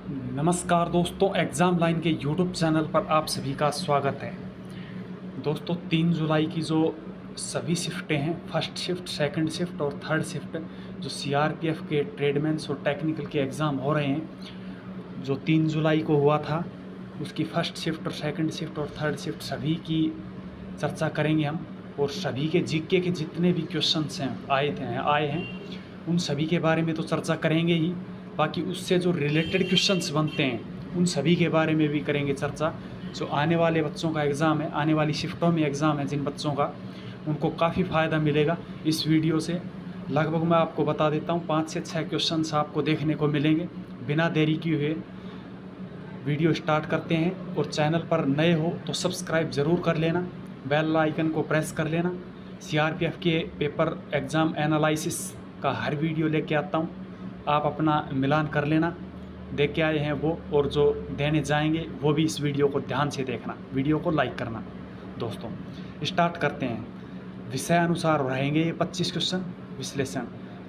नमस्कार दोस्तों, exam line के यूट्यूब चैनल पर आप सभी का स्वागत है। दोस्तों 3 जुलाई की जो सभी शिफ्टें हैं, फर्स्ट शिफ्ट, सेकंड शिफ्ट और थर्ड शिफ्ट, जो सीआरपीएफ के ट्रेडमेंस और टेक्निकल के एग्ज़ाम हो रहे हैं, जो 3 जुलाई को हुआ था, उसकी फर्स्ट शिफ्ट और सेकंड शिफ्ट और थर्ड शिफ्ट सभी की चर्चा करेंगे हम। और सभी के जीके के जितने भी क्वेश्चंस हैं आए हैं उन सभी के बारे में तो चर्चा करेंगे ही, बाकी उससे जो रिलेटेड क्वेश्चंस बनते हैं उन सभी के बारे में भी करेंगे चर्चा। जो आने वाले बच्चों का एग्ज़ाम है, आने वाली शिफ्टों में एग्ज़ाम है जिन बच्चों का, उनको काफ़ी फ़ायदा मिलेगा इस वीडियो से। लगभग मैं आपको बता देता हूँ 5 से 6 क्वेश्चंस आपको देखने को मिलेंगे। बिना देरी किए हुए वीडियो स्टार्ट करते हैं। और चैनल पर नए हो तो सब्सक्राइब ज़रूर कर लेना, बेल आइकन को प्रेस कर लेना। सीआरपीएफ के पेपर एग्ज़ाम एनालिसिस का हर वीडियो लेके आता हूँ, आप अपना मिलान कर लेना। देख के आए हैं वो, और जो देने जाएंगे वो भी इस वीडियो को ध्यान से देखना, वीडियो को लाइक करना। दोस्तों स्टार्ट करते हैं। विषय अनुसार रहेंगे ये 25 क्वेश्चन विश्लेषण।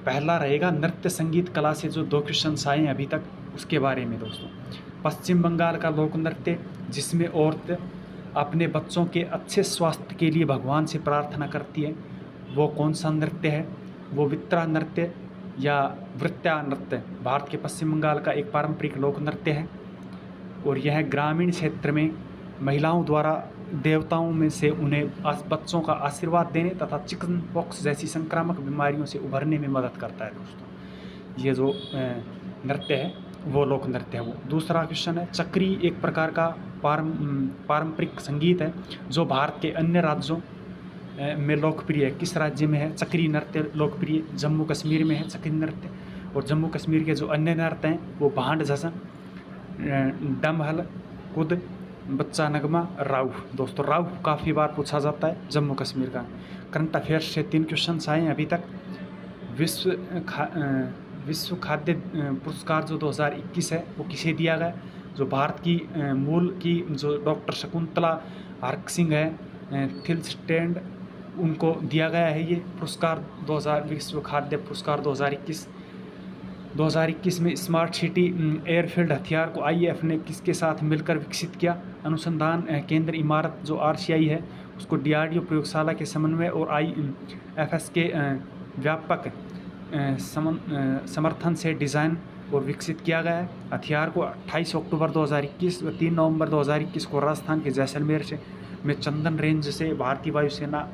पहला रहेगा नृत्य संगीत कला से जो 2 क्वेश्चन आए हैं अभी तक, उसके बारे में। दोस्तों पश्चिम बंगाल का लोक नृत्य जिसमें औरत अपने बच्चों के अच्छे स्वास्थ्य के लिए भगवान से प्रार्थना करती है, वो कौन सा नृत्य है? वो वित्रा नृत्य या वृत्या नृत्य भारत के पश्चिम बंगाल का एक पारंपरिक लोक नृत्य है। और यह ग्रामीण क्षेत्र में महिलाओं द्वारा देवताओं में से उन्हें बच्चों का आशीर्वाद देने तथा चिकन पॉक्स जैसी संक्रामक बीमारियों से उभरने में मदद करता है। दोस्तों ये जो नृत्य है वो लोक नृत्य है वो। दूसरा क्वेश्चन है चक्री एक प्रकार का पारंपरिक संगीत है जो भारत के अन्य राज्यों में लोकप्रिय है। किस राज्य में है चक्री नृत्य लोकप्रिय? जम्मू कश्मीर में है चक्री नृत्य। और जम्मू कश्मीर के जो अन्य नृत्य हैं वो भांड जसन, डमहल, कुद, बच्चा नगमा, राउ। दोस्तों राउ काफ़ी बार पूछा जाता है जम्मू कश्मीर का। करंट अफेयर्स से 3 क्वेश्चन आए हैं अभी तक। विश्व खाद्य पुरस्कार जो 2021 है वो किसे दिया गया? जो भारत की मूल की जो डॉक्टर शकुंतला हरक सिंह है, थिल स्टैंड, उनको दिया गया है ये पुरस्कार। विश्व खाद्य पुरस्कार 2021 में स्मार्ट सिटी एयरफील्ड हथियार को आईएएफ ने किसके साथ मिलकर विकसित किया? अनुसंधान केंद्र इमारत जो आरसीआई है उसको डीआरडीओ प्रयोगशाला के समन्वय और आईएफएस के व्यापक समर्थन से डिज़ाइन और विकसित किया गया है। हथियार को 28 अक्टूबर 2021 व 3 नवंबर 2021 को राजस्थान के जैसलमेर में चंदन रेंज से भारतीय वायुसेना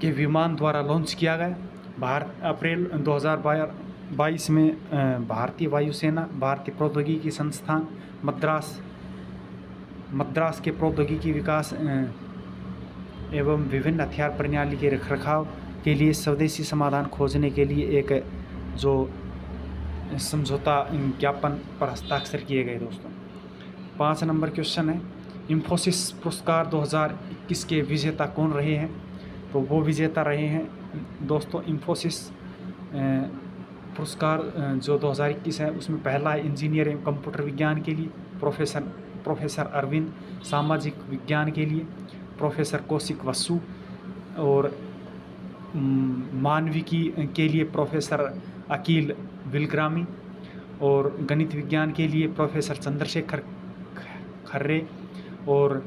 के विमान द्वारा लॉन्च किया गया। अप्रैल 2022 में भारतीय वायुसेना, भारतीय प्रौद्योगिकी संस्थान मद्रास के प्रौद्योगिकी विकास एवं विभिन्न हथियार प्रणाली के रखरखाव के लिए स्वदेशी समाधान खोजने के लिए एक जो समझौता ज्ञापन पर हस्ताक्षर किए गए। दोस्तों 5 नंबर क्वेश्चन है इंफोसिस पुरस्कार 2021 के विजेता कौन रहे हैं? तो वो विजेता रहे हैं दोस्तों इंफोसिस पुरस्कार जो 2021 है उसमें पहला है इंजीनियर एवं कंप्यूटर विज्ञान के लिए प्रोफेसर अरविंद, सामाजिक विज्ञान के लिए प्रोफेसर कौशिक वसु, और मानविकी के लिए प्रोफेसर अकील विलग्रामी, और गणित विज्ञान के लिए प्रोफेसर चंद्रशेखर खर्रे, और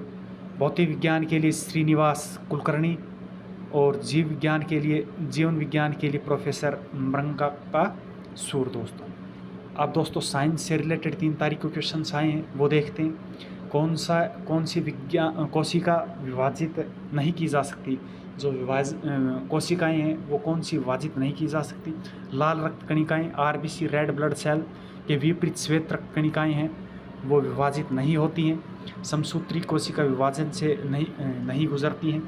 भौतिक विज्ञान के लिए श्रीनिवास कुलकर्णी, और जीवन विज्ञान के लिए प्रोफेसर मृंगाका सूर। दोस्तों अब दोस्तों साइंस से रिलेटेड 3 तारीख को क्वेश्चन आए हैं वो देखते हैं। कौन सी कोशिका विभाजित नहीं की जा सकती? जो कोशिकाएं हैं वो कौन सी विभाजित नहीं की जा सकती? लाल रक्त कणिकाएं आरबीसी रेड ब्लड सेल के विपरीत श्वेत रक्त कणिकाएं हैं वो विभाजित नहीं होती हैं। समसूत्री कोशिका विभाजन से नहीं गुजरती हैं।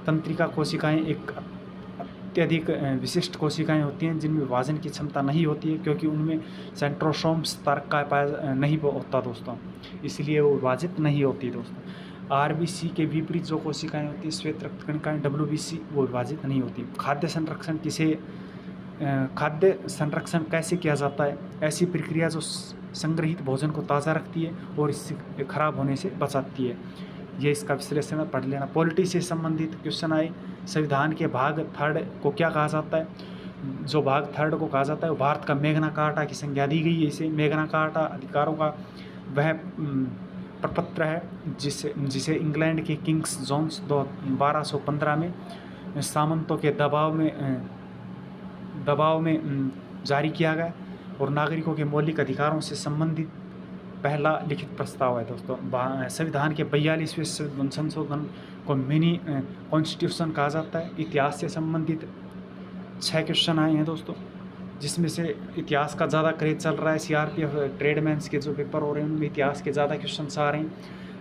तंत्रिका कोशिकाएं एक अत्यधिक विशिष्ट कोशिकाएं होती हैं जिनमें विभाजन की क्षमता नहीं होती है क्योंकि उनमें सेंट्रोसोम्स तारक का पाया नहीं होता दोस्तों, इसलिए वो विभाजित नहीं होती। दोस्तों आरबीसी के विपरीत जो कोशिकाएं होती हैं श्वेत रक्त कणिकाएं डब्ल्यूबीसी, वो विभाजित नहीं होती। खाद्य संरक्षण कैसे किया जाता है? ऐसी प्रक्रिया जो संग्रहित भोजन को ताज़ा रखती है और इससे खराब होने से बचाती है। ये इसका विश्लेषण पढ़ लेना। पॉलिटी से संबंधित क्वेश्चन आए। संविधान के भाग 3 को क्या कहा जाता है? जो भाग थर्ड को कहा जाता है वो भारत का मैग्ना कार्टा की संज्ञा दी गई है। इसे मैग्ना कार्टा अधिकारों का वह प्रपत्र है जिसे जिसे इंग्लैंड के किंग्स जॉन्स 1215 में सामंतों के दबाव में जारी किया गया और नागरिकों के मौलिक अधिकारों से संबंधित पहला लिखित प्रस्ताव है दोस्तों। संविधान के 42वें संशोधन को मिनी कॉन्स्टिट्यूशन कहा जाता है। इतिहास से संबंधित 6 क्वेश्चन आए हैं दोस्तों, जिसमें से इतिहास का ज़्यादा क्रेज चल रहा है। सीआरपीएफ ट्रेडमैन्स के जो पेपर हो रहे हैं उनमें इतिहास के ज़्यादा क्वेश्चन आ रहे हैं।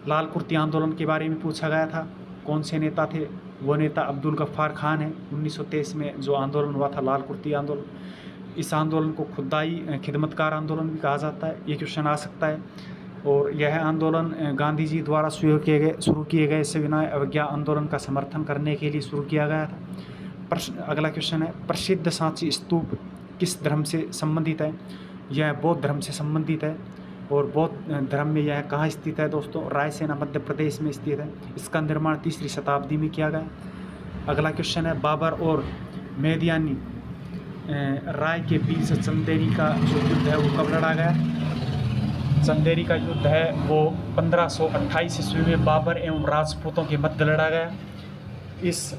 लाल कुर्ती आंदोलन के बारे में पूछा गया था, कौन से नेता थे? वो नेता अब्दुल गफ्फार खान है। 1923 में जो आंदोलन हुआ था लाल कुर्ती आंदोलन, इस आंदोलन को खुदाई खिदमतकार आंदोलन भी कहा जाता है। ये क्वेश्चन आ सकता है। और यह आंदोलन गांधी जी द्वारा शुरू किए गए सविनय अवज्ञा आंदोलन का समर्थन करने के लिए शुरू किया गया था। अगला क्वेश्चन है, प्रसिद्ध सांची स्तूप किस धर्म से संबंधित है? यह बौद्ध धर्म से संबंधित है। और बौद्ध धर्म में यह कहाँ स्थित है दोस्तों? रायसेन मध्य प्रदेश में स्थित है। इसका निर्माण 3री शताब्दी में किया गया। अगला क्वेश्चन है, बाबर और मेदियानी राय के बीच चंदेरी का जो युद्ध है वो कब लड़ा गया? चंदेरी का युद्ध है वो 1528 ईस्वी में बाबर एवं राजपूतों के मध्य लड़ा गया। इस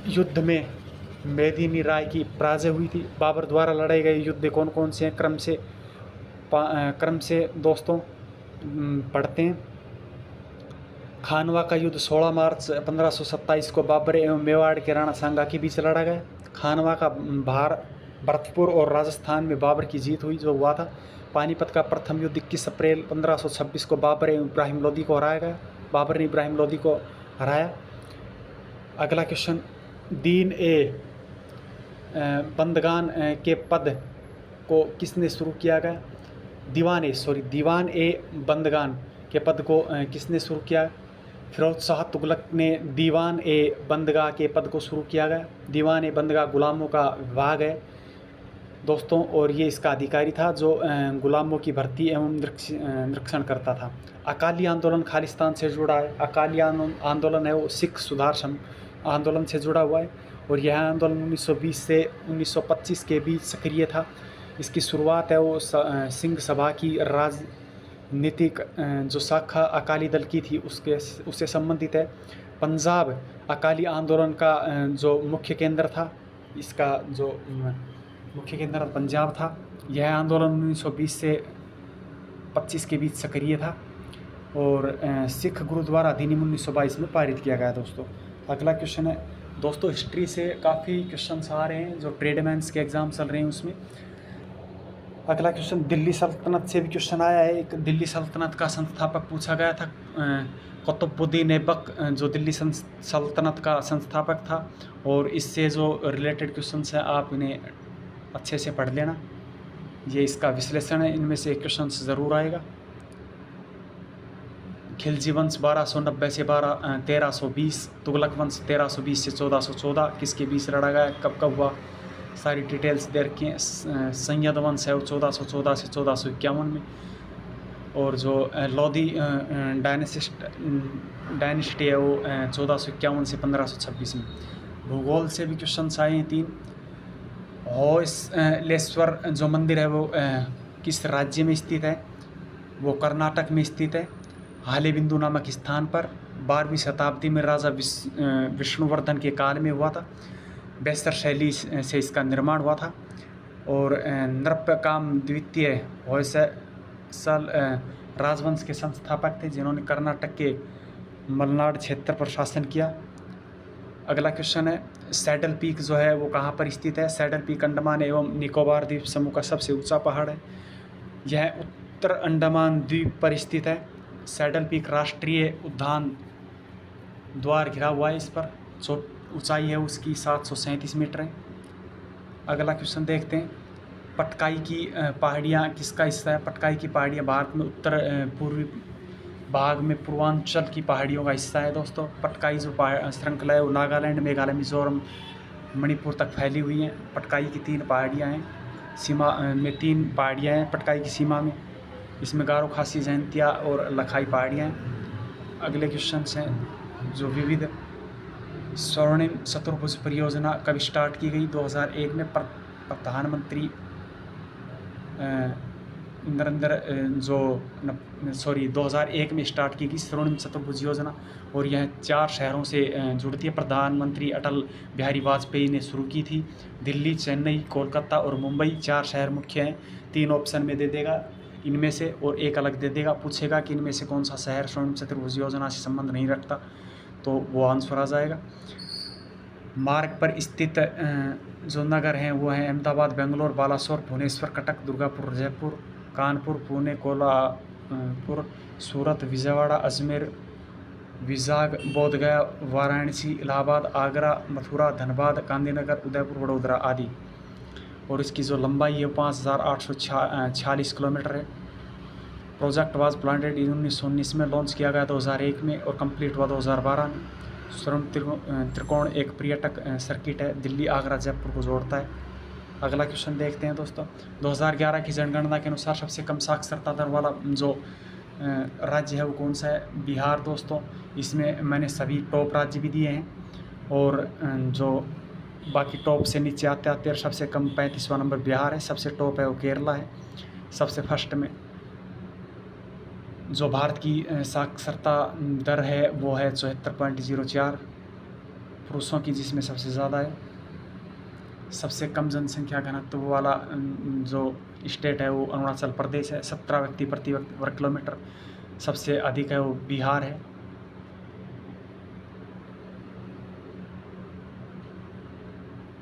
युद्ध में मेदिनी राय की पराजय हुई थी। बाबर द्वारा लड़ाए गए युद्ध कौन कौन से हैं? क्रम से दोस्तों पढ़ते हैं। खानवा का युद्ध 16 मार्च 1527 को बाबर एवं मेवाड़ के राणा सांगा के बीच लड़ा गया। खानवा का भरतपुर और राजस्थान में बाबर की जीत हुई जो हुआ था। पानीपत का प्रथम युद्ध 21 अप्रैल 1526 को बाबर एवं इब्राहिम लोदी को हराया गया। बाबर ने इब्राहिम लोदी को हराया। अगला क्वेश्चन, दीन ए बंदगान के पद को किसने शुरू किया गया? दीवान ए बंदगान के पद को किसने शुरू किया? फिरोज शाह तुगलक ने दीवान ए बंदगा के पद को शुरू किया गया। दीवान ए बंदगा गुलामों का विभाग है दोस्तों, और ये इसका अधिकारी था जो गुलामों की भर्ती एवं निरीक्षण करता था। अकाली आंदोलन खालिस्तान से जुड़ा है। अकाली आंदोलन है वो सिख सुधार आंदोलन से जुड़ा हुआ है और यह आंदोलन 1920 से 1925 के बीच सक्रिय था। इसकी शुरुआत है वो सिंह सभा की राजनीतिक जो शाखा अकाली दल की थी उससे संबंधित है। पंजाब अकाली आंदोलन का जो मुख्य केंद्र था, इसका जो मुख्य केंद्र पंजाब था। यह आंदोलन 1920 से 25 के बीच सक्रिय था और सिख गुरुद्वारा अधिनियम 1922 में पारित किया गया दोस्तों। अगला क्वेश्चन है दोस्तों, हिस्ट्री से काफ़ी क्वेश्चन आ रहे हैं जो ट्रेडमैन्स के एग्ज़ाम चल रहे हैं उसमें। अगला क्वेश्चन, दिल्ली सल्तनत से भी क्वेश्चन आया है। एक दिल्ली सल्तनत का संस्थापक पूछा गया था कुतुबुद्दीन ऐबक, जो दिल्ली सल्तनत का संस्थापक था। और इससे जो रिलेटेड क्वेश्चन हैं आप इन्हें अच्छे से पढ़ लेना, ये इसका विश्लेषण है। इनमें से एक क्वेश्चन ज़रूर आएगा। खिलजी वंश 1290 से 1320, तुगलक वंश 1320 से 1414 किसके बीच लड़ा गया, कब कब हुआ, सारी डिटेल्स दे रखी हैं। सैयद वंश है वो 1414 से 1451 में, और जो लोधी डायनेस्टी है वो 1451 से 1526 में। भूगोल से भी क्वेश्चन आए हैं 3। होयसलेश्वर जो मंदिर है वो किस राज्य में स्थित है? वो कर्नाटक में स्थित है, हालेबिंदु नामक स्थान पर। 12वीं शताब्दी में राजा विष्णुवर्धन के काल में हुआ था। बेस्तर शैली से इसका निर्माण हुआ था। और नृपकाम द्वितीय होयसल राजवंश के संस्थापक थे जिन्होंने कर्नाटक के मलनाड क्षेत्र पर शासन किया। अगला क्वेश्चन है, सैडल पीक जो है वो कहाँ पर स्थित है? सैडल पीक अंडमान एवं निकोबार द्वीप समूह का सबसे ऊंचा पहाड़ है। यह उत्तर अंडमान द्वीप पर स्थित है। सैडल पीक राष्ट्रीय उद्यान द्वार घिरा हुआ है। इस पर ऊंचाई है उसकी 737 मीटर है। अगला क्वेश्चन देखते हैं, पटकाई की पहाड़ियाँ किसका हिस्सा है? पटकाई की पहाड़ियाँ भारत में उत्तर पूर्वी भाग में पूर्वांचल की पहाड़ियों का हिस्सा है दोस्तों। पटकाई जो श्रृंखला है वो नागालैंड, मेघालय, मिजोरम, मणिपुर तक फैली हुई हैं। पटकाई की 3 पहाड़ियाँ हैं, सीमा में 3 पहाड़ियाँ हैं पटकाई की सीमा में। इसमें गारो, खासी, जयंतिया और लखाई पहाड़ियाँ हैं। अगले क्वेश्चन हैं जो विविध स्वर्णिम चतुर्भुज परियोजना कब स्टार्ट की गई? 2001 में प्रधानमंत्री नरेंद्र 2001 में स्टार्ट की गई स्वर्णिम चतुर्भुज योजना, और यह 4 शहरों से जुड़ती है। प्रधानमंत्री अटल बिहारी वाजपेयी ने शुरू की थी। दिल्ली, चेन्नई, कोलकाता और मुंबई 4 शहर मुख्य हैं। 3 ऑप्शन में दे देगा इनमें से, और एक अलग दे देगा। पूछेगा कि इनमें से कौन सा शहर स्वर्णिम चतुर्भुज योजना से संबंध नहीं रखता, तो वो आंसर आ जाएगा। मार्ग पर स्थित जो नगर हैं वो हैं अहमदाबाद, बेंगलोर, बालासोर, भुवनेश्वर, कटक, दुर्गापुर, जयपुर, कानपुर, पुणे, कोल्हापुर, सूरत, विजयवाड़ा, अजमेर, विजाग, बोधगया, वाराणसी, इलाहाबाद, आगरा, मथुरा, धनबाद, गांधीनगर, उदयपुर, वडोदरा आदि। और इसकी जो लंबाई है 5846 किलोमीटर है। प्रोजेक्ट वाज प्लांटेड 1919 में, लॉन्च किया गया 2001 में और कंप्लीट हुआ 2012 में। स्वर्ण त्रिकोण एक पर्यटक सर्किट है, दिल्ली, आगरा, जयपुर को जोड़ता है। अगला क्वेश्चन देखते हैं दोस्तों। 2011 की जनगणना के अनुसार सबसे कम साक्षरता दर वाला जो राज्य है वो कौन सा है? बिहार दोस्तों। इसमें मैंने सभी टॉप राज्य भी दिए हैं, और जो बाकी टॉप से नीचे आते आते सबसे कम 35वां नंबर बिहार है, सबसे टॉप है वो केरला है, सबसे फर्स्ट में। जो भारत की साक्षरता दर है वो है 74.04 पुरुषों की, जिसमें सबसे ज़्यादा है। सबसे कम जनसंख्या घनत्व वाला जो स्टेट है वो अरुणाचल प्रदेश है, 17 व्यक्ति प्रति वर्ग किलोमीटर। सबसे अधिक है वो बिहार है।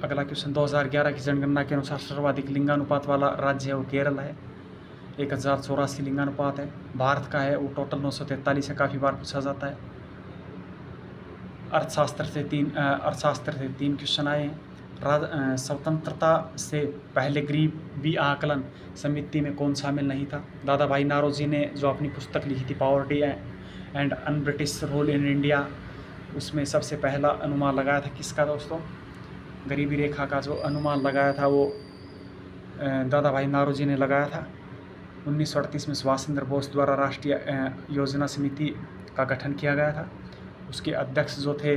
अगला क्वेश्चन, 2011 की जनगणना के अनुसार सर्वाधिक लिंगानुपात वाला राज्य है वो केरल है, 1084 लिंगानुपात है। भारत का है वो टोटल 943 है, काफ़ी बार पूछा जाता है। अर्थशास्त्र से तीन क्वेश्चन आए हैं। स्वतंत्रता से पहले गरीबी आकलन समिति में कौन शामिल नहीं था? दादा भाई नारोजी ने जो अपनी पुस्तक लिखी थी poverty and un British rule in India, उसमें सबसे पहला अनुमान लगाया था किसका दोस्तों? गरीबी रेखा का जो अनुमान लगाया था वो दादा भाई नारोजी ने लगाया था। 1938 में सुभाष चंद्र बोस द्वारा राष्ट्रीय योजना समिति का गठन किया गया था। उसके अध्यक्ष जो थे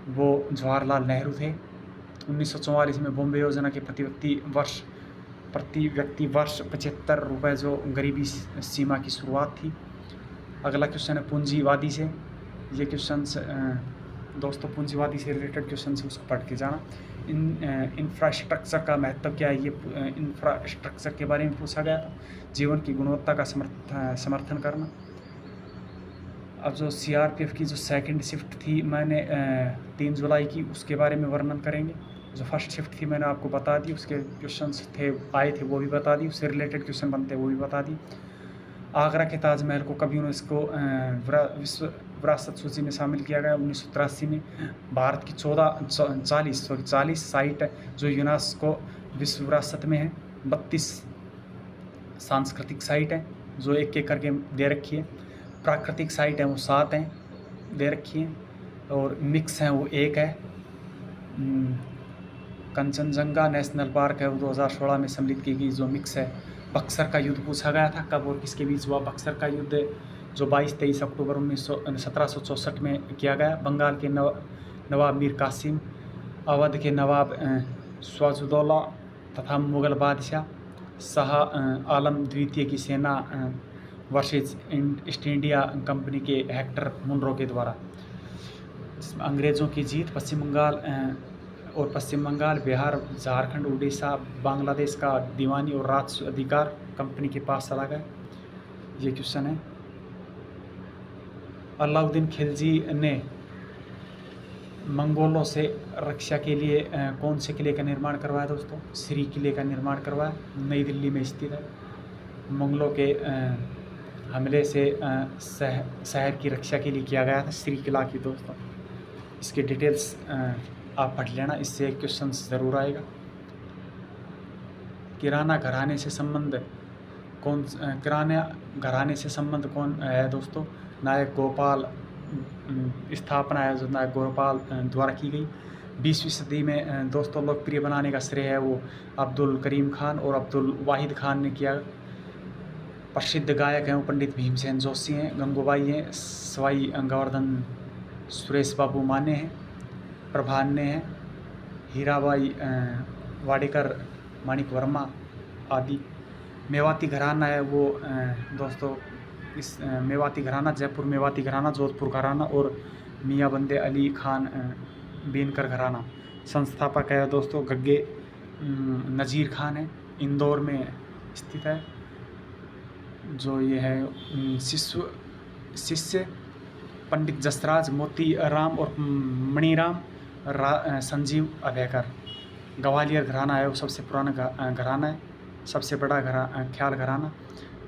वो जवाहरलाल नेहरू थे। 1944 में बॉम्बे योजना के प्रति व्यक्ति वर्ष 75 रुपये जो गरीबी सीमा की शुरुआत थी। अगला क्वेश्चन है पूंजीवादी से। ये क्वेश्चन दोस्तों पूंजीवादी से रिलेटेड क्वेश्चन से उसको पढ़ के जाना। इंफ्रास्ट्रक्चर का महत्व क्या है, ये इंफ्रास्ट्रक्चर के बारे में पूछा गया था। जीवन की गुणवत्ता का समर्थन करना। अब जो सीआरपीएफ की जो सेकंड शिफ्ट थी मैंने 3 जुलाई की, उसके बारे में वर्णन करेंगे। जो फर्स्ट शिफ्ट थी मैंने आपको बता दी, उसके क्वेश्चंस आए थे वो भी बता दी, उससे रिलेटेड क्वेश्चन बनते वो भी बता दी। आगरा के ताजमहल को कभी यूनेस्को विश्व विरासत सूची में शामिल किया गया 1983 में। भारत की 40 साइट जो यूनेस्को विश्व विरासत में है। 32 सांस्कृतिक साइट हैं जो एक करके दे रखी है। प्राकृतिक साइट हैं वो 7 हैं दे रखी हैं, और मिक्स हैं वो 1 है। कंचनजंगा नेशनल पार्क है वो 2016 में सम्मिलित की गई जो मिक्स है। बक्सर का युद्ध पूछा गया था, कब और किसके बीच हुआ? बक्सर का युद्ध जो 22-23 अक्टूबर 1764 में किया गया। बंगाल के नवाब मीर कासिम, अवध के नवाब सिराजुद्दौला तथा मुग़ल बादशाह शाह आलम द्वितीय की सेना वर्सेस ईस्ट इंडिया कंपनी के हेक्टर मुनरो के द्वारा अंग्रेज़ों की जीत। पश्चिम बंगाल, बिहार, झारखंड, उड़ीसा, बांग्लादेश का दीवानी और राजस्व अधिकार कंपनी के पास चला गया। ये क्वेश्चन है। अलाउद्दीन खिलजी ने मंगोलों से रक्षा के लिए कौन से किले का निर्माण करवाया दोस्तों? श्री किले का निर्माण करवाया, नई दिल्ली में स्थित है। मंगलों के हमले से शहर की रक्षा के लिए किया गया था श्री किला की दोस्तों। इसके डिटेल्स आप पढ़ लेना, इससे एक क्वेश्चन ज़रूर आएगा। किराना घराने से संबंध कौन है दोस्तों? नायक गोपाल स्थापना है जो नायक गोपाल द्वारा की गई। 20वीं सदी में दोस्तों लोकप्रिय बनाने का श्रेय है वो अब्दुल करीम खान और अब्दुल वाहिद खान ने किया। प्रसिद्ध गायक हैं वो पंडित भीमसेन जोशी हैं, गंगूबाई हैं, सवाई गंगावर्धन सुरेश बाबू माने हैं। प्रभान्य हैं, हीराबाई वाडेकर, माणिक वर्मा आदि। मेवाती घराना है वो दोस्तों, इस मेवाती घराना, जयपुर मेवाती घराना, जोधपुर घराना और मियाँ बंदे अली खान बीनकर घराना। संस्थापक है दोस्तों गग्गे नज़ीर खान है, इंदौर में स्थित है। जो ये है शिष्य पंडित जसराज, मोती राम और मणिराम संजीव अभयकर। ग्वालियर घराना है वो सबसे पुराना घराना है, सबसे बड़ा ख्याल घराना।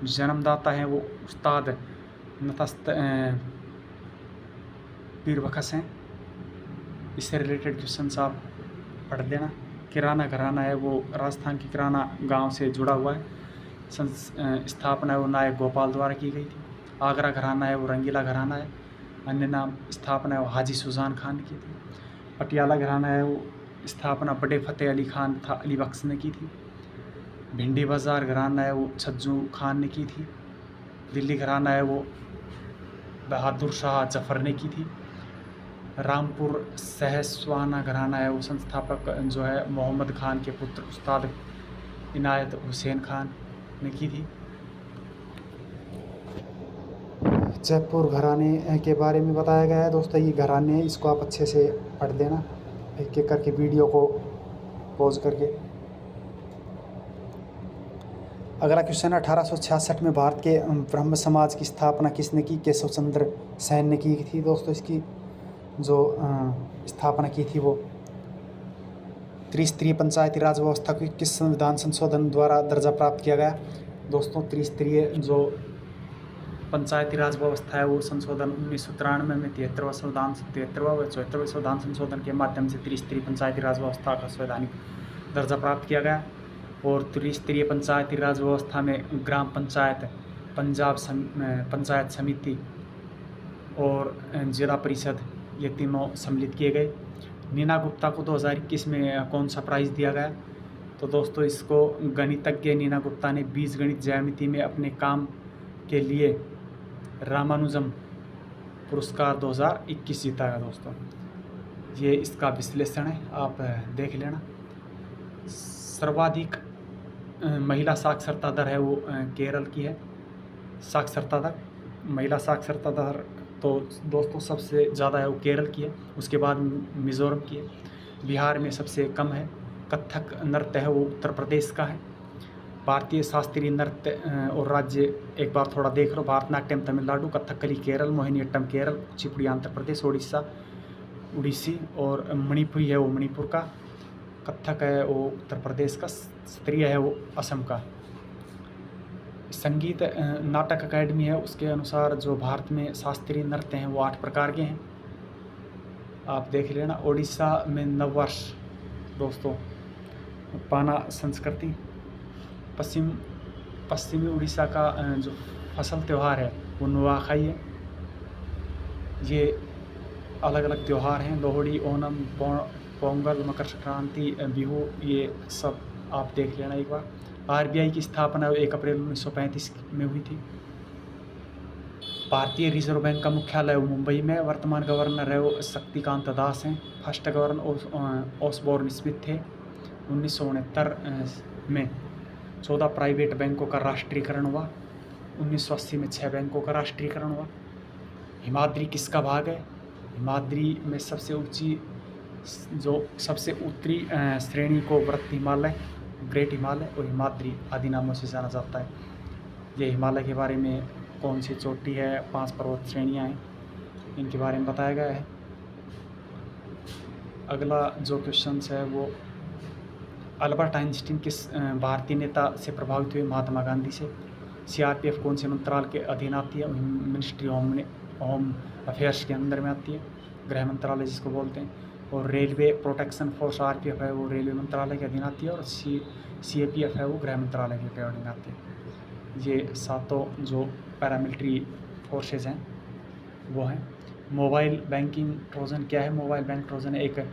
जन्मदाता है वो उस्ताद नतस्त पीर बखश हैं। इससे रिलेटेड क्वेश्चन आप पढ़ देना। किराना घराना है वो राजस्थान की किराना गांव से जुड़ा हुआ है। स्थापना है वो नायक गोपाल द्वारा की गई थी। आगरा घराना है वो रंगीला घराना है। अन्य नाम स्थापना है वो हाजी सुजान खान की थी। पटियाला घराना है वो स्थापना बड़े फतेह अली खान था अली बख्श ने की थी। भिंडी बाज़ार घराना है वो छज्जू खान ने की थी। दिल्ली घराना है वो बहादुर शाह जफ़र ने की थी। रामपुर सहसवाना घराना है वो संस्थापक जो है मोहम्मद खान के पुत्र उस्ताद इनायत हुसैन खान ने की थी। जयपुर घराने के बारे में बताया गया है दोस्तों, ये घराने हैं, इसको आप अच्छे से पढ़ देना एक एक करके, वीडियो को पॉज करके। अगला क्वेश्चन है 1866 में भारत के ब्रह्म समाज की स्थापना किसने की? केशव चंद्र सेन ने की थी दोस्तों। इसकी जो स्थापना की थी वो त्रिस्तरीय पंचायती राज व्यवस्था को किस संविधान संशोधन द्वारा दर्जा प्राप्त किया गया? दोस्तों त्रिस्तरीय जो पंचायती राज व्यवस्था है वो संशोधन 1993 में 73वां संविधान 73वां व 74वें संविधान संशोधन के माध्यम से त्रिस्तरीय पंचायती राज व्यवस्था का संवैधानिक दर्जा प्राप्त किया गया। और त्रिस्तरीय पंचायती राज व्यवस्था में ग्राम पंचायत, पंचायत समिति और जिला परिषद ये तीनों सम्मिलित किए गए। नीना गुप्ता को 2021 में कौन सा प्राइज़ दिया गया? तो दोस्तों इसको गणितज्ञ नीना गुप्ता ने बीजगणित ज्यामिति में अपने काम के लिए रामानुजम पुरस्कार 2021 जीता है दोस्तों। ये इसका विश्लेषण है, आप देख लेना। सर्वाधिक महिला साक्षरता दर है वो केरल की है। साक्षरता दर, महिला साक्षरता दर तो दोस्तों सबसे ज़्यादा है वो केरल की है, उसके बाद मिज़ोरम की है। बिहार में सबसे कम है। कथक नृत्य है वो उत्तर प्रदेश का है। भारतीय शास्त्रीय नृत्य और राज्य एक बार थोड़ा देख लो। भारतनाट्यम तमिलनाडु, कथकली केरल, मोहिनीअट्टम केरल, कुचिपुड़ी आंध्र प्रदेश, उड़ीसी और मणिपुरी है वो मणिपुर का। कथक है वो उत्तर प्रदेश का। शास्त्रीय है वो असम का। संगीत नाटक अकेडमी है, उसके अनुसार जो भारत में शास्त्रीय नृत्य हैं वो 8 प्रकार के हैं, आप देख लेना। उड़ीसा में नववर्ष दोस्तों पाना संस्कृति। पश्चिमी उड़ीसा का जो फसल त्यौहार है वो नुआखाई है। ये अलग अलग त्यौहार हैं, लोहड़ी, ओणम, पोंगल, मकर संक्रांति, बिहू, ये सब आप देख लेना एक बार। आरबीआई की स्थापना 1 अप्रैल 1935 में हुई थी। भारतीय रिजर्व बैंक का मुख्यालय मुंबई में। वर्तमान गवर्नर है वो शक्तिकांत दास हैं। फर्स्ट गवर्नर ओसबोर्न स्मिथ थे। 1969 में 14 प्राइवेट बैंकों का राष्ट्रीयकरण हुआ। 1980 में 6 बैंकों का राष्ट्रीयकरण हुआ। हिमाद्री किसका भाग है? हिमाद्री में सबसे ऊंची जो सबसे उत्तरी श्रेणी को व्रत हिमालय, ग्रेट हिमालय और हिमाद्री आदि नामों से जाना जाता है। ये हिमालय के बारे में कौन सी चोटी है, 5 पर्वत श्रेणियाँ हैं, इनके बारे में बताया गया है। अगला जो क्वेश्चन है वो अल्बर्ट आइंस्टीन किस भारतीय नेता से प्रभावित हुए? महात्मा गांधी से। सीआरपीएफ कौन से मंत्रालय के अधीन आती है? मिनिस्ट्री होम अफेयर्स के अंदर में आती है, गृह मंत्रालय जिसको बोलते हैं। और रेलवे प्रोटेक्शन फोर्स आरपीएफ है वो रेलवे मंत्रालय के अधीन आती है। और सीएपीएफ है वो गृह मंत्रालय के अधीन आती है। ये 7 जो पैरामिलिट्री फोर्सेज हैं वो हैं। मोबाइल बैंकिंग ट्रोजन क्या है? मोबाइल बैंक ट्रोजन एक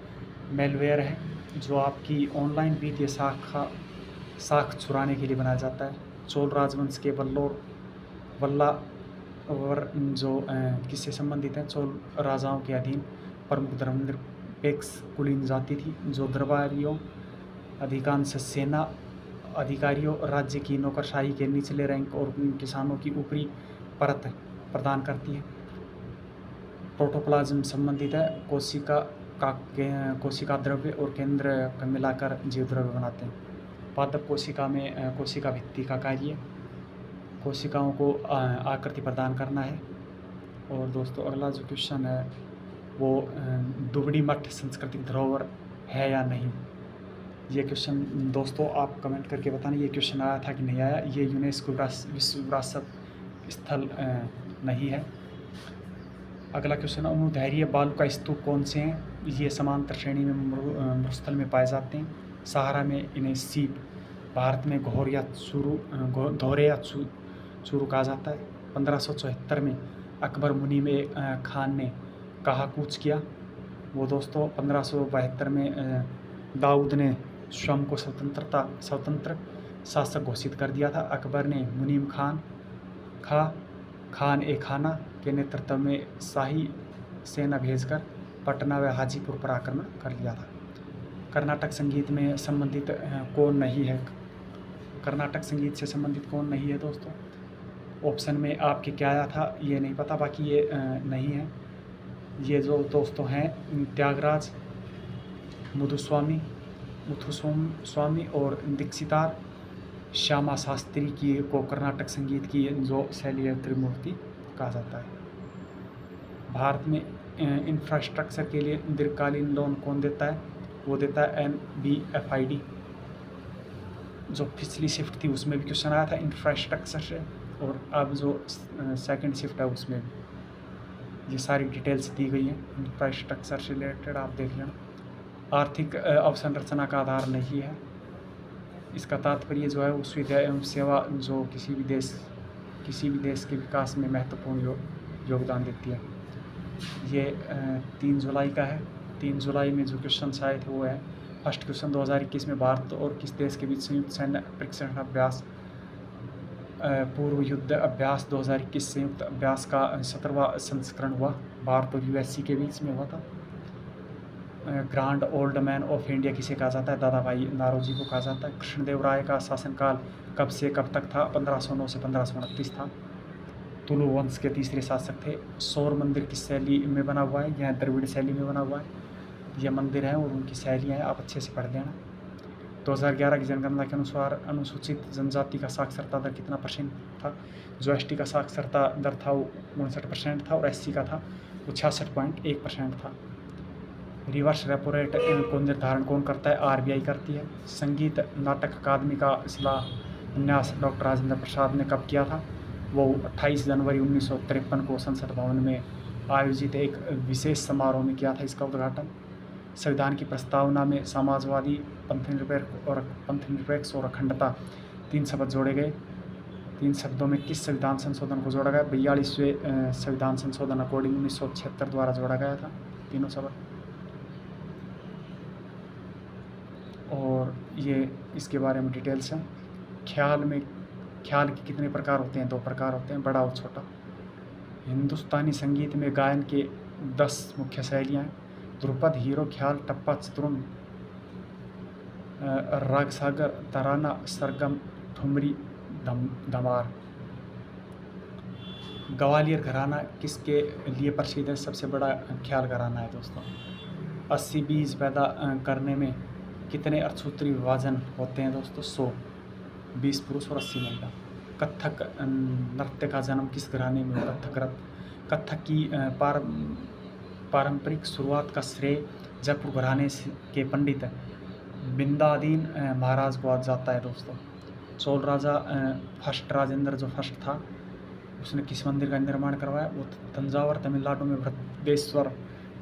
मेलवेयर है जो आपकी ऑनलाइन वित्तीय साख चुराने के लिए बनाया जाता है। चोल राजवंश के वल्ला जो किससे संबंधित है? चोल राजाओं के अधीन प्रमुख पेक्स कुलीन जाति थी जो दरबारियों, अधिकांश सेना अधिकारियों, राज्य की नौकरशाही के निचले रैंक और किसानों की ऊपरी परत प्रदान करती है। प्रोटोप्लाज्म संबंधित है, कोशिका द्रव्य और केंद्र का मिलाकर जीव द्रव्य बनाते हैं। पादप कोशिका में कोशिका भित्ति का कार्य कोशिकाओं को आकृति प्रदान करना है। और दोस्तों अगला जो क्वेश्चन है वो दुबड़ी मठ सांस्कृतिक धरोहर है या नहीं। ये क्वेश्चन दोस्तों आप कमेंट करके बताना ये क्वेश्चन आया था कि नहीं आया। ये यूनेस्को विश्व विरासत स्थल नहीं है। अगला क्वेश्चन, अनुदैर्घ्य बालू का स्तूप कौन से हैं। ये समांतर श्रेणी में मरुस्थल में पाए जाते हैं। सहारा में इन्हें सीप, भारत में धोरे या चूरू कहा जाता है। 1574 में अकबर मुनीम खान ने कहाँ कूच किया। वो दोस्तों 1572 में दाऊद ने स्वयं को स्वतंत्र शासक घोषित कर दिया था। अकबर ने मुनीम खान ए खाना के नेतृत्व में शाही सेना भेजकर पटना व हाजीपुर पर आक्रमण कर लिया था। कर्नाटक संगीत में संबंधित कौन नहीं है। कर्नाटक संगीत से संबंधित कौन नहीं है दोस्तों। ऑप्शन में आपके क्या आया था ये नहीं पता, बाकी ये नहीं है। ये जो दोस्तों हैं त्यागराज, मुथुस्वामी और दीक्षितार श्यामा शास्त्री की को कर्नाटक संगीत की जो शैली है त्रिमूर्ति कहा जाता है। भारत में इंफ्रास्ट्रक्चर के लिए दीर्घकालीन लोन कौन देता है। वो देता है NBFID। जो पिछली शिफ्ट थी उसमें भी क्वेश्चन आया था इंफ्रास्ट्रक्चर से, और अब जो सेकंड शिफ्ट है उसमें भी ये सारी डिटेल्स दी गई हैं इंफ्रास्ट्रक्चर से रिलेटेड, आप देख लेना। आर्थिक अवसंरचना का आधार नहीं है। इसका तात्पर्य जो है उस विद्या एवं सेवा जो किसी भी देश के विकास में महत्वपूर्ण योगदान देती है। ये 3 जुलाई का है। 3 जुलाई में जो क्वेश्चन आए थे वो है फर्स्ट क्वेश्चन, 2021 में भारत और किस देश के बीच संयुक्त सैन्य प्रशिक्षण अभ्यास पूर्व युद्ध अभ्यास 2021 संयुक्त अभ्यास का 17वां संस्करण हुआ। भारत और USA के बीच में हुआ था। Grand old man of India किसे कहा जाता है। दादा भाई नारोजी को कहा जाता है। कृष्णदेवराय का शासनकाल कब से कब तक था। 1509 से 1529 था। तुलु वंश के तीसरे शासक थे। सौर मंदिर किस शैली में बना हुआ है। यह द्रविड़ शैली में बना हुआ है। यह मंदिर है और उनकी शैलियाँ हैं, आप अच्छे से पढ़ लेना। 2011 की जनगणना के अनुसार अनुसूचित जनजाति का साक्षरता दर कितना % था। जो ST का साक्षरता दर था वो 59% था और SC का था वो 66.1% था। रिवर्स रेपो रेट को निर्धारण कौन करता है। RBI करती है। संगीत नाटक अकादमी का शिलान्यास डॉक्टर राजेंद्र प्रसाद ने कब किया था। वो 28 जनवरी 1953 को संसद भवन में आयोजित एक विशेष समारोह में किया था इसका उद्घाटन। संविधान की प्रस्तावना में समाजवादी, पंथनिरपेक्ष और अखंडता 3 शब्द जोड़े गए। 3 शब्दों में किस संविधान संशोधन को जोड़ा गया। 42वें संविधान संशोधन अकॉर्डिंग 1976 द्वारा जोड़ा गया था तीनों शब्द। और ये इसके बारे में डिटेल्स हैं। ख्याल के कितने प्रकार होते हैं। 2 प्रकार होते हैं, बड़ा और छोटा। हिंदुस्तानी संगीत में गायन के 10 मुख्य शैलियाँ हैं। ध्रुपद, हीरो, ख्याल, टप्पा, चतुरंग, राग सागर, तराना, सरगम, ठुमरी, धमार। ग्वालियर घराना किसके लिए प्रसिद्ध है। सबसे बड़ा ख्याल घराना है दोस्तों। 80 बीज पैदा करने में कितने अर्धसूत्री विभाजन होते हैं दोस्तों। 100, 20 पुरुष और 80 महिला। कथक नृत्य का जन्म किस घराने में हुआ। कथक की पारंपरिक शुरुआत का श्रेय जयपुर घराने के पंडित बिंदादीन महाराज को जाता है दोस्तों। चोल राजा फर्स्ट राजेंद्र जो फर्स्ट था उसने किस मंदिर का निर्माण करवाया। वो तंजावर तमिलनाडु में बृहदेश्वर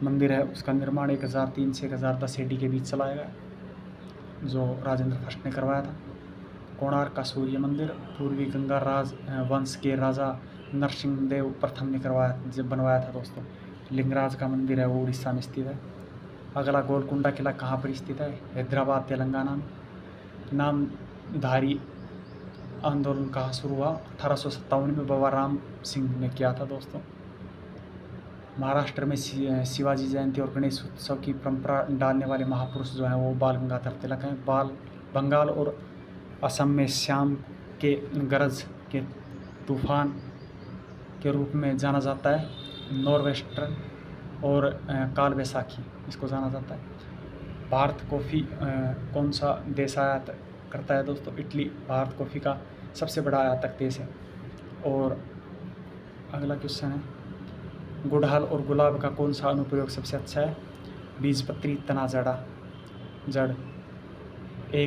मंदिर है, उसका निर्माण 1003 से 1010 AD के बीच चलाया गया, जो राजेंद्र फर्स्ट ने करवाया था। कोणार्क का सूर्य मंदिर पूर्वी गंगा राज वंश के राजा नरसिंहदेव प्रथम ने बनवाया था दोस्तों। लिंगराज का मंदिर है वो उड़ीसा में स्थित है। अगला गोलकुंडा किला कहाँ पर स्थित है। हैदराबाद तेलंगाना में। नामधारी आंदोलन कहाँ शुरू हुआ। 1857 में बाबा राम सिंह ने किया था दोस्तों। महाराष्ट्र में शिवाजी जयंती और गणेश उत्सव की परंपरा डालने वाले महापुरुष जो हैं वो बाल गंगाधर तिलक हैं। बंगाल और असम में शाम के गरज के तूफान के रूप में जाना जाता है। नॉर्वेस्टर्न और काल वैसाखी इसको जाना जाता है। भारत कॉफ़ी कौन सा देश आयात करता है दोस्तों? इटली भारत कॉफ़ी का सबसे बड़ा आयातक देश है। और अगला क्वेश्चन है, गुड़हल और गुलाब का कौन सा अनुप्रयोग सबसे अच्छा है? बीजपत्री, तना, जड़।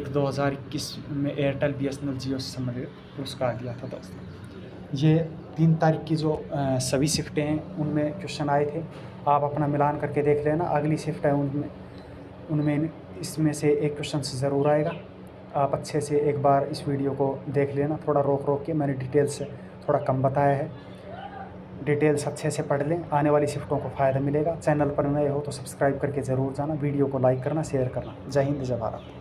2021 में एयरटेल BSNL जियो से संबंधित पुरस्कार दिया था दोस्तों। ये 3 तारीख की जो सभी शिफ्टें हैं उनमें क्वेश्चन आए थे, आप अपना मिलान करके देख लेना। अगली शिफ्ट है उनमें इसमें से एक क्वेश्चन से ज़रूर आएगा। आप अच्छे से एक बार इस वीडियो को देख लेना, थोड़ा रोक के। मैंने डिटेल्स से थोड़ा कम बताया है, डिटेल्स अच्छे से पढ़ लें, आने वाली शिफ्टों को फ़ायदा मिलेगा। चैनल पर नए हो तो सब्सक्राइब करके ज़रूर जाना, वीडियो को लाइक करना, शेयर करना। जय हिंद, जय भारत।